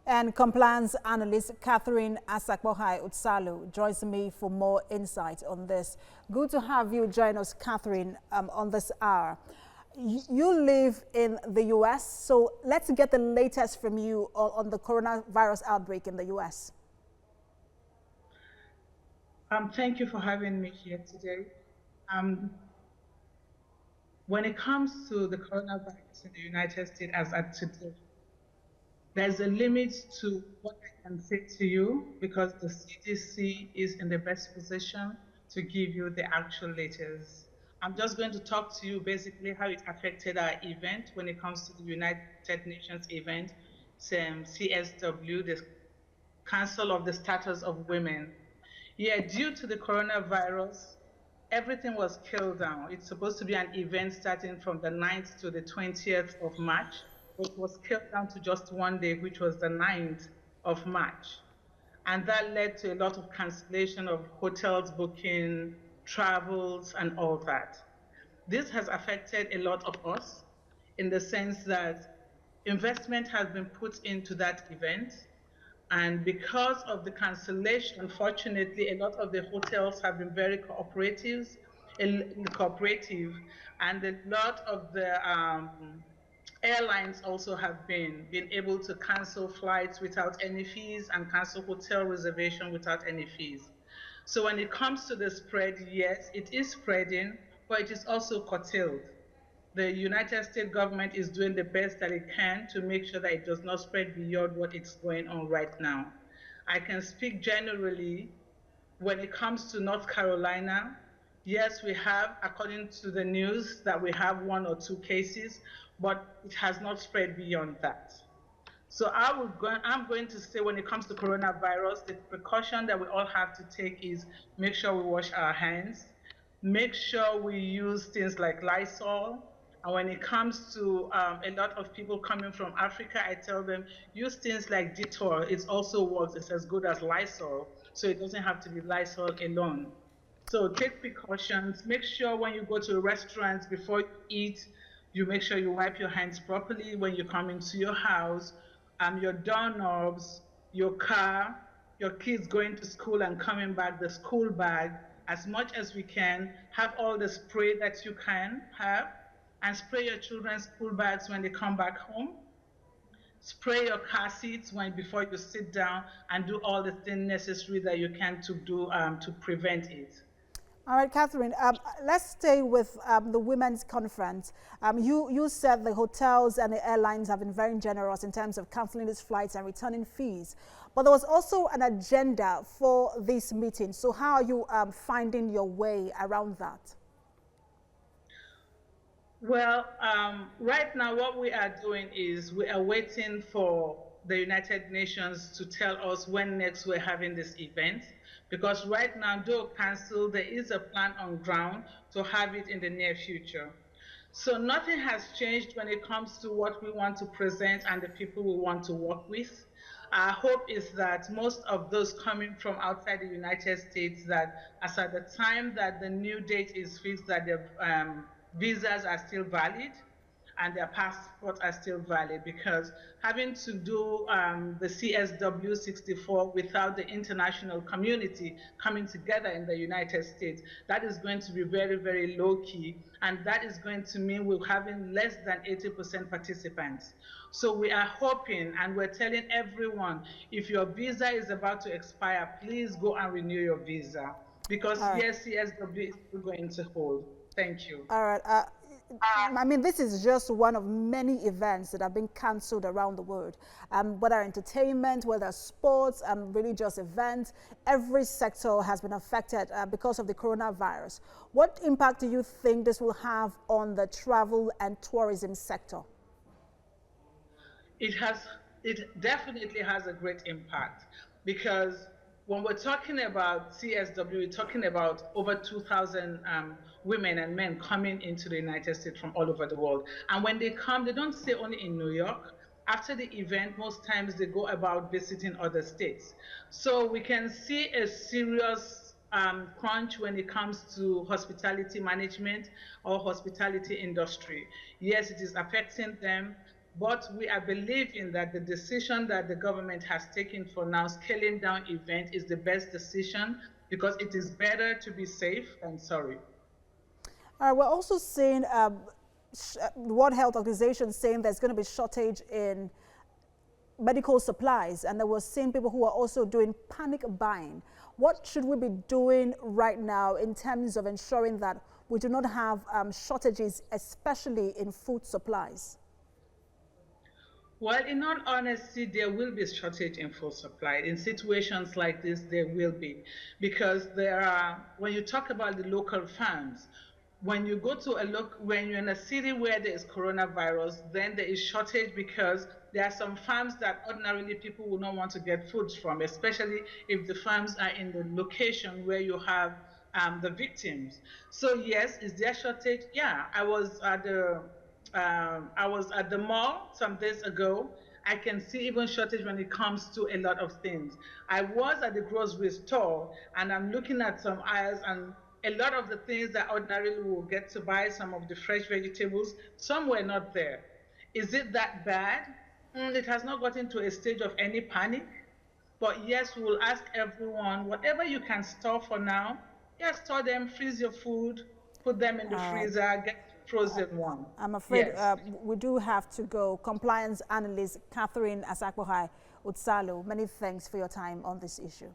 And compliance analyst Catherine Asapokhai Utsalu joins me for more insight on this. Good to have you join us, Catherine, on this hour. You live in the U.S., so let's get the latest from you on the coronavirus outbreak in the U.S. Thank you for having me here today. Um, when it comes to the coronavirus in the United States as at today, there's a limit to what I can say to you because the CDC is in the best position to give you the actual latest. I'm just going to talk to you basically how it affected our event when it comes to the United Nations event, CSW, the Council of the Status of Women. Yeah, due to the coronavirus, everything was killed down. It's supposed to be an event starting from the 9th to the 20th of March. It was killed down to just one day, which was the 9th of March. And that led to a lot of cancellation of hotels booking, travels, and all that. This has affected a lot of us in the sense that investment has been put into that event. And because of the cancellation, unfortunately, a lot of the hotels have been very cooperative, and a lot of the airlines also have been able to cancel flights without any fees and cancel hotel reservation without any fees. So when it comes to the spread, yes, it is spreading, but it is also curtailed. The United States government is doing the best that it can to make sure that it does not spread beyond what is going on right now. I can speak generally when it comes to North Carolina. Yes, we have, according to the news, that we have one or two cases, but it has not spread beyond that. So I'm going to say when it comes to coronavirus, the precaution that we all have to take is make sure we wash our hands, make sure we use things like Lysol. And when it comes to a lot of people coming from Africa, I tell them use things like Dettol. It also works. It's as good as Lysol. So it doesn't have to be Lysol alone. So take precautions. Make sure when you go to restaurants before you eat, you make sure you wipe your hands properly when you come into your house, your doorknobs, your car, your kids going to school and coming back, the school bag, as much as we can, have all the spray that you can have, and spray your children's school bags when they come back home. Spray your car seats before you sit down, and do all the things necessary that you can to do to prevent it. All right, Catherine, let's stay with the Women's Conference. You said the hotels and the airlines have been very generous in terms of canceling these flights and returning fees. But there was also an agenda for this meeting. So how are you finding your way around that? Well, right now what we are doing is we are waiting for the United Nations to tell us when next we're having this event. Because right now, though cancelled, there is a plan on ground to have it in the near future. So nothing has changed when it comes to what we want to present and the people we want to work with. Our hope is that most of those coming from outside the United States, that as at the time that the new date is fixed, that the visas are still valid and their passports are still valid, because having to do the CSW 64 without the international community coming together in the United States, that is going to be very, very low key, and that is going to mean we're having less than 80% participants. So we are hoping, and we're telling everyone, if your visa is about to expire, please go and renew your visa, because yes, CSW is still going to hold. Thank you. All right. I mean, this is just one of many events that have been cancelled around the world. Whether entertainment, whether sports, religious events, every sector has been affected because of the coronavirus. What impact do you think this will have on the travel and tourism sector? It definitely has a great impact, because when we're talking about CSW, we're talking about over 2,000 women and men coming into the United States from all over the world. And when they come, they don't stay only in New York. After the event, most times they go about visiting other states. So we can see a serious crunch when it comes to hospitality management or hospitality industry. Yes, it is affecting them. But we are believing that the decision that the government has taken for now, scaling down event, is the best decision because it is better to be safe than sorry. We're also seeing the World Health Organization saying there's going to be shortage in medical supplies, and there were seeing people who are also doing panic buying. What should we be doing right now in terms of ensuring that we do not have shortages, especially in food supplies? Well, in all honesty, there will be shortage in food supply. In situations like this, there will be. Because there are, when you talk about the local farms, when you go to when you're in a city where there is coronavirus, then there is shortage because there are some farms that ordinarily people will not want to get foods from, especially if the farms are in the location where you have the victims. So yes, is there shortage? Yeah, I was at the mall some days ago. I can see even shortage when it comes to a lot of things. I was at the grocery store and I'm looking at some aisles, and a lot of the things that ordinarily we will get to buy, some of the fresh vegetables, some were not there. Is it that bad? It has not gotten to a stage of any panic. But yes, we will ask everyone, whatever you can store for now, yes, store them, freeze your food, put them in the All right. freezer, get frozen one. I'm afraid Yes. we do have to go. Compliance analyst Catherine Asapokhai Utsalu, many thanks for your time on this issue.